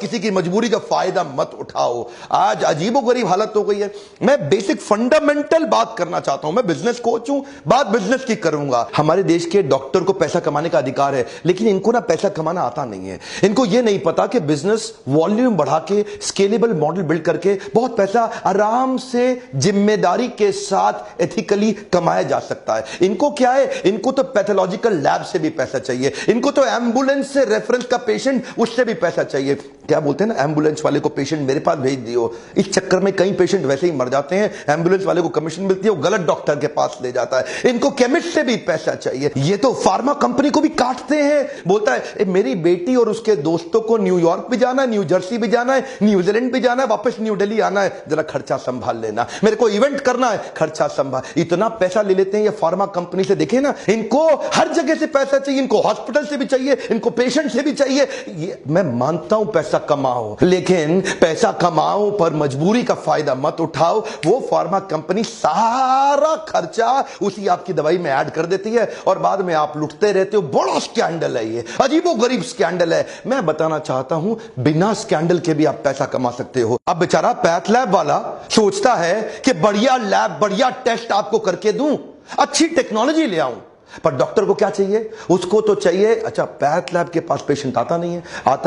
किसी की मजबूरी का फायदा मत उठाओ। आज अजीबोगरीब हालत हो गई है। मैं बेसिक फंडामेंटल बात करना चाहता हूं। मैं बिजनेस कोच हूं, बात बिजनेस की करूंगा। हमारे देश के डॉक्टर को पैसा कमाने का अधिकार है, लेकिन इनको ना पैसा कमाना आता नहीं है। इनको यह नहीं पता कि बिजनेस वॉल्यूम बढ़ा के स्केलेबल मॉडल बिल्ड करके बहुत पैसा आराम से जिम्मेदारी के साथ एथिकली कमाया जा सकता है। इनको क्या है, इनको तो पैथोलॉजिकल लैब से भी पैसा चाहिए, इनको तो एम्बुलेंस से रेफरेंस का पेशेंट उससे भी पैसा चाहिए। क्या बोलते हैं ना, एम्बुलेंस वाले को पेशेंट मेरे पास भेज दियो। इस चक्कर में कई पेशेंट वैसे ही मर जाते हैं। एम्बुलेंस वाले को कमीशन मिलती है, वो गलत डॉक्टर के पास ले जाता है। इनको केमिस्ट से भी पैसा चाहिए। ये तो फार्मा कंपनी को भी काटते हैं। बोलता है मेरी बेटी और उसके दोस्तों को न्यूयॉर्क भी जाना है, न्यू जर्सी भी जाना है, न्यूजीलैंड भी जाना है, वापस न्यू दिल्ली आना है, जरा खर्चा संभाल लेना। मेरे को इवेंट करना है, खर्चा संभाल। इतना पैसा ले लेते हैं ये फार्मा कंपनी से। देखे ना, इनको हर जगह से पैसा चाहिए, इनको हॉस्पिटल से भी चाहिए, इनको पेशेंट से भी चाहिए। मैं मानता हूं पैसा कमाओ, लेकिन पैसा कमाओ पर मजबूरी का फायदा मत उठाओ। वो फार्मा कंपनी सारा खर्चा उसी आपकी दवाई में ऐड कर देती है और बाद में आप लुटते रहते हो। बड़ा स्कैंडल है ये, अजीबोगरीब स्कैंडल है। मैं बताना चाहता हूं बिना स्कैंडल के भी आप पैसा कमा सकते हो। अब बेचारा पैथ लैब वाला सोचता है कि बढ़िया लैब, बढ़िया टेस्ट आपको करके दूं, अच्छी टेक्नोलॉजी ले आऊं, पर डॉक्टर को क्या चाहिए? उसको तो चाहिए, अच्छा पैथ लैब के पास पेशेंट आता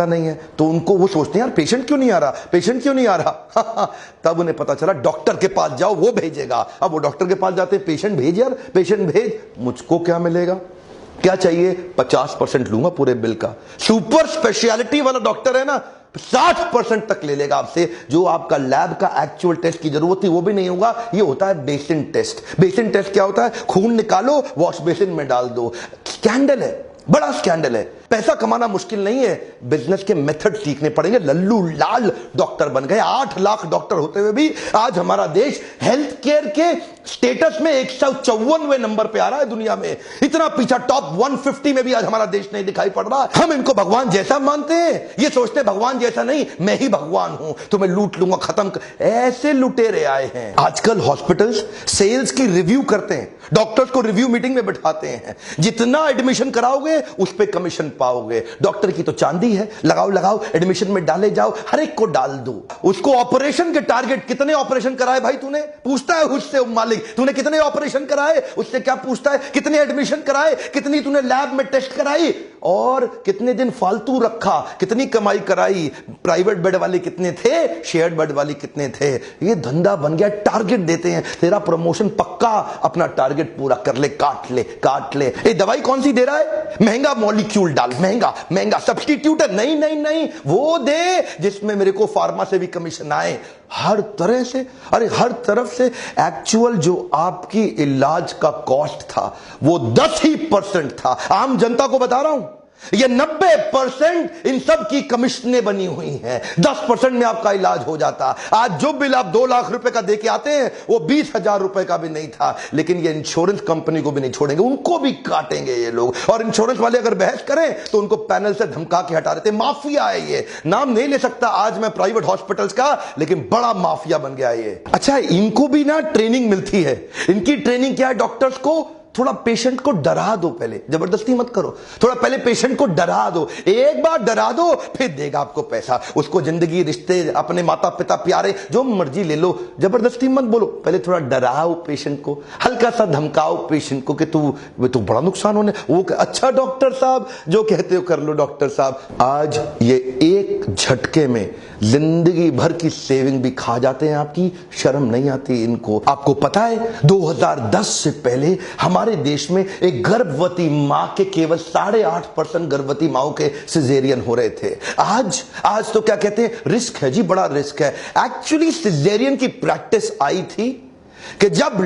नहीं है, तो उनको वो सोचते हैं यार पेशेंट क्यों नहीं आ रहा। तब उन्हें पता चला डॉक्टर के पास जाओ, वो भेजेगा। अब वो डॉक्टर के पास जाते हैं, पेशेंट भेज यार, पेशेंट भेज, मुझको क्या मिलेगा? क्या चाहिए? 50% लूंगा पूरे बिल का। सुपर स्पेशलिटी वाला डॉक्टर है ना, 60% तक ले लेगा आपसे। जो आपका लैब का एक्चुअल टेस्ट की जरूरत थी वो भी नहीं होगा। ये होता है बेसिन टेस्ट। बेसिन टेस्ट क्या होता है? खून निकालो, वॉश बेसिन में डाल दो। स्कैंडल है, बड़ा स्कैंडल है। पैसा कमाना मुश्किल नहीं है, बिजनेस के मेथड सीखने पड़ेंगे। लल्लू लाल डॉक्टर बन गए। 8 लाख डॉक्टर होते हुए भी आज हमारा देश हेल्थ केयर के स्टेटस में 154वें नंबर पे आ रहा है दुनिया में। इतना पीछा, टॉप 150 में भी आज हमारा देश नहीं दिखाई पड़ रहा। हम इनको भगवान जैसा मानते हैं, ये सोचते हैं भगवान जैसा नहीं, मैं ही भगवान हूं, तो मैं लूट लूंगा, खत्म ऐसे लुटेरे आए हैं। आजकल हॉस्पिटल्स सेल्स की रिव्यू करते हैं, डॉक्टर्स को रिव्यू मीटिंग में बिठाते हैं। जितना एडमिशन कराओगे उस पर कमीशन पाओगे। डॉक्टर की तो चांदी है, लगाओ, एडमिशन में डाले जाओ, हर एक को डाल दो। उसको ऑपरेशन के टारगेट, कितने ऑपरेशन कराए भाई तूने, पूछता है उससे मालिक। तूने कितने ऑपरेशन कराए, उससे क्या पूछता है कितने एडमिशन कराए, कितनी तूने लैब में टेस्ट कराई, और कितने दिन फालतू रखा, कितनी कमाई कराई, प्राइवेट बेड वाले कितने थे, शेयर्ड बेड वाले कितने थे। ये धंधा बन गया। टारगेट देते हैं, तेरा प्रमोशन पक्का, अपना टारगेट पूरा कर ले, काट ले। ये दवाई कौन सी दे रहा है? महंगा मॉलिक्यूल डाल, महंगा सब्स्टिट्यूट है। नहीं, वो दे जिसमें मेरे को फार्मा से भी कमीशन आए। हर तरह से, अरे हर तरफ से। एक्चुअल जो आपकी इलाज का कॉस्ट था वो 10% था। आम जनता को बता रहा हूं, ये 90% इन सब की कमीशनें बनी हुई हैं। 10% में आपका इलाज हो जाता। आज जो बिल आप 2 लाख रुपए का देके आते हैं वो 20,000 रुपए का भी नहीं था। लेकिन ये इंश्योरेंस कंपनी को भी नहीं छोड़ेंगे, उनको भी काटेंगे ये लोग। और इंश्योरेंस वाले अगर बहस करें तो उनको पैनल से धमका के हटा देते। माफिया है ये, नाम नहीं ले सकता आज मैं प्राइवेट हॉस्पिटल्स का, लेकिन बड़ा माफिया बन गया ये। अच्छा, इनको भी ना ट्रेनिंग मिलती है। इनकी ट्रेनिंग क्या है? डॉक्टर्स को थोड़ा पेशेंट को डरा दो, पहले जबरदस्ती मत करो, थोड़ा पहले पेशेंट को डरा दो। एक बार डरा दो फिर देगा आपको पैसा। उसको जिंदगी, रिश्ते, अपने माता पिता, प्यारे जो मर्जी ले लो, जबरदस्ती मत बोलो। पहले थोड़ा डराओ पेशेंट को, हल्का सा धमकाओ पेशेंट को कि तू बड़ा नुकसान होने। वो अच्छा डॉक्टर साहब जो कहते हो कर लो डॉक्टर साहब। आज ये एक झटके में जिंदगी भर की सेविंग भी खा जाते हैं आपकी। शर्म नहीं आती इनको। आपको पता है 2010 से पहले हमारे देश में एक गर्भवती मां के केवल 8.5% गर्भवती माओं के सिजेरियन हो रहे थे। आज तो क्या कहते हैं, रिस्क है जी, बड़ा रिस्क है। एक्चुअली सिजेरियन की प्रैक्टिस आई थी कि जब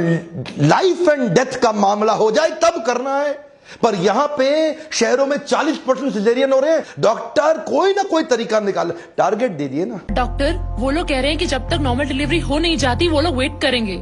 लाइफ एंड डेथ का मामला हो जाए तब करना है, पर यहां पे शहरों में 40% सिजेरियन हो रहे हैं। डॉक्टर कोई ना कोई तरीका निकाल, टारगेट दे दिए ना। डॉक्टर वो लोग कह रहे हैं कि जब तक नॉर्मल डिलीवरी हो नहीं जाती वो लोग वेट करेंगे।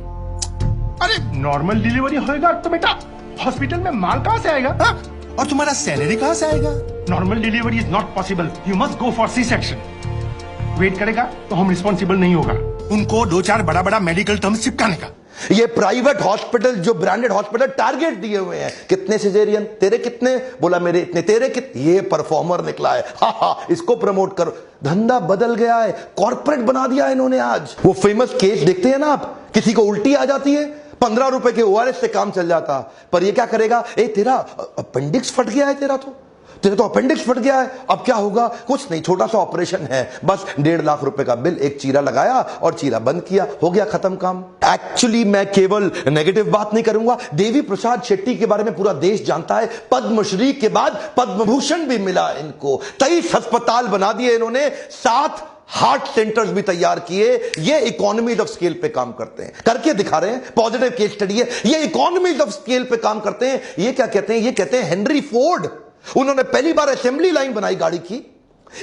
अरे नॉर्मल डिलीवरी होएगा तो बेटा हॉस्पिटल में माल कहाँ से आएगा? हा? और तुम्हारा सैलरी कहाँ से आएगा? Normal delivery is not possible, you must go for C section. Wait करेगा तो हम रिस्पॉन्सिबल नहीं होगा। उनको 2-4 बड़ा मेडिकल टर्म्स चिपकाने का, ये प्राइवेट हॉस्पिटल जो ब्रांडेड हॉस्पिटल टारगेट दिए हुए हैं, कितने सिजेरियन, तेरे कितने, बोला मेरे इतने, तेरे कितने, ये परफॉर्मर निकला है, हा इसको प्रमोट करो। धंधा बदल गया है, कॉर्पोरेट बना दिया इन्होंने। आज वो फेमस केस देखते हैं ना आप, किसी को उल्टी आ जाती है, 15 रुपए के ORS से काम चल जाता, पर ये क्या करेगा, ए तेरा अपेंडिक्स फट गया है, तेरा तो अपेंडिक्स फट गया है, अब क्या होगा, कुछ नहीं, छोटा सा ऑपरेशन है, बस 1.5 लाख रुपए का बिल, एक चीरा लगाया और चीरा बंद किया, हो गया खत्म काम। एक्चुअली मैं केवल नेगेटिव बात नहीं करूंगा, देवी प्रसाद शेट्टी के बारे में पूरा देश जानता है, पद्मश्री के बाद पद्म भूषण भी मिला इनको, 23 अस्पताल बना दिए इन्होंने, 7 हार्ट सेंटर्स भी तैयार किए। ये इकोनॉमीज ऑफ स्केल पे काम करते हैं, करके दिखा रहे हैं, पॉजिटिव केस स्टडी है, ये इकोनॉमीज ऑफ स्केल पे काम करते हैं। ये क्या कहते हैं, ये कहते हैं हेनरी फोर्ड, उन्होंने पहली बार असेंबली लाइन बनाई गाड़ी की,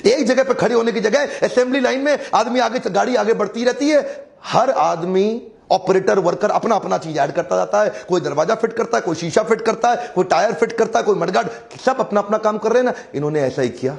एक जगह पे खड़े होने की जगह असेंबली लाइन में आदमी आगे, गाड़ी आगे बढ़ती रहती है, हर आदमी ऑपरेटर वर्कर अपना अपना चीज ऐड करता जाता है, कोई दरवाजा फिट करता है, कोई शीशा फिट करता है, कोई टायर फिट करता है, कोई मडगार्ड, सब अपना अपना काम कर रहे हैं ना। इन्होंने ऐसा ही किया,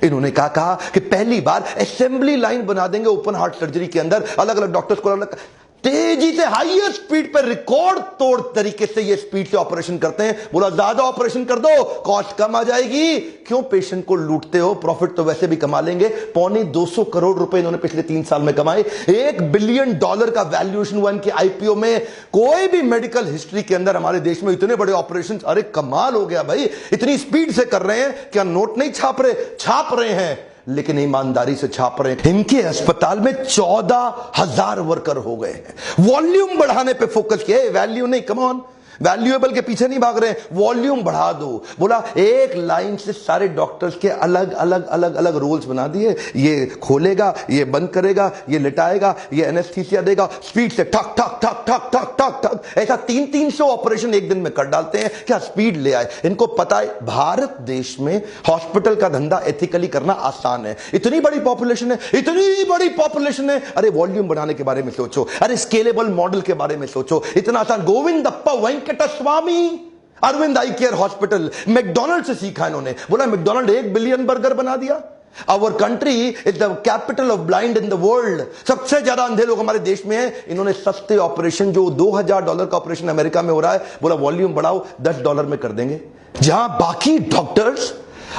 इन्होंने कहा कि पहली बार असेंबली लाइन बना देंगे ओपन हार्ट सर्जरी के अंदर, अलग अलग डॉक्टर्स को अलग तेजी से हाईएस्ट स्पीड पर रिकॉर्ड तोड़ तरीके से ये स्पीड से ऑपरेशन करते हैं। बोला ज्यादा ऑपरेशन कर दो, कॉस्ट कम आ जाएगी, क्यों पेशेंट को लूटते हो, प्रॉफिट तो वैसे भी कमा लेंगे। 250 करोड़ रुपए इन्होंने पिछले 3 साल में कमाए, $1 बिलियन का वैल्यूएशन हुआ इनके आईपीओ में। कोई भी मेडिकल हिस्ट्री के अंदर हमारे देश में इतने बड़े ऑपरेशन, अरे कमाल हो गया भाई, इतनी स्पीड से कर रहे हैं, क्या नोट नहीं छाप रहे, छाप रहे हैं, लेकिन ईमानदारी से छाप रहे हैं। इनके अस्पताल में 14,000 वर्कर हो गए हैं, वॉल्यूम बढ़ाने पे फोकस किया, वैल्यू नहीं, कम ऑन, वैल्यूएबल के पीछे नहीं भाग रहे हैं, वॉल्यूम बढ़ा दो। बोला एक लाइन से सारे डॉक्टर्स के अलग अलग अलग अलग रोल्स बना दिए, ये खोलेगा, ये बंद करेगा, ये लिटाएगा, ये एनेस्थीसिया देगा, स्पीड से ठक ठक ठक ठक ठक ठक ठक, ऐसा 300 ऑपरेशन एक दिन में कर डालते हैं। क्या स्पीड ले आए, इनको पता है भारत देश में हॉस्पिटल का धंधा एथिकली करना आसान है, इतनी बड़ी पॉपुलेशन है, इतनी बड़ी पॉपुलेशन है, अरे वॉल्यूम बढ़ाने के बारे में सोचो, अरे स्केलेबल मॉडल के बारे में सोचो, इतना आसान। गोविंदप्पा वेंकटस्वामी अरविंद आई केयर हॉस्पिटल, मैकडॉनल्ड से सीखा इन्होंने, बोला मैकडॉनल्ड 1 बिलियन बर्गर बना दिया। Our country is the capital of blind in the world, सबसे ज्यादा अंधे लोग हमारे देश में हैं। इन्होंने सस्ते ऑपरेशन, जो $2,000 का ऑपरेशन अमेरिका में हो रहा है, बोला वॉल्यूम बढ़ाओ, $10 में कर देंगे। जहां बाकी डॉक्टर्स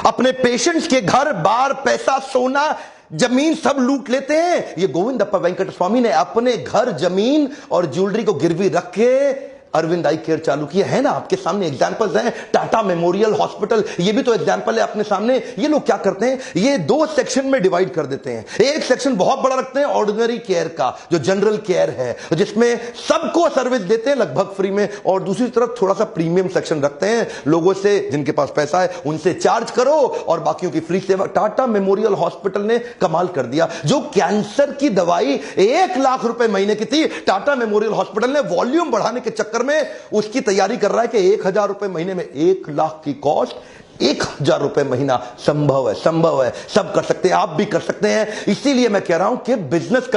अपने पेशेंट्स के घर बार, पैसा, सोना, जमीन सब लूट लेते हैं, ये गोविंदप्पा वेंकटस्वामी ने अपने घर, जमीन और ज्वेलरी को गिरवी रख के अरविंद आई केयर चालू किया है ना। आपके सामने एग्जांपल्स हैं, टाटा मेमोरियल हॉस्पिटल, ये भी तो एग्जांपल है अपने सामने। ये लोग क्या करते हैं, ये 2 सेक्शन में डिवाइड कर देते हैं। एक सेक्शन बहुत बड़ा रखते हैं ऑर्डिनरी केयर का, जो जनरल केयर है, जिसमें सबको सर्विस देते हैं लगभग फ्री में, और दूसरी तरफ थोड़ा सा प्रीमियम सेक्शन रखते हैं, लोगों से जिनके पास पैसा है उनसे चार्ज करो और बाकियों की फ्री सेवा। टाटा मेमोरियल हॉस्पिटल ने कमाल कर दिया, जो कैंसर की दवाई 1 लाख रुपए महीने की थी, टाटा मेमोरियल हॉस्पिटल ने वॉल्यूम बढ़ाने के चक्कर में उसकी तैयारी कर रहा है कि 1,000 रुपए महीने में, 1 लाख की कॉस्ट, 1,000 रुपए महीना। संभव है, संभव है, सब कर सकते हैं, आप भी कर सकते हैं। इसीलिए मैं कह रहा हूं कि बिजनेस कर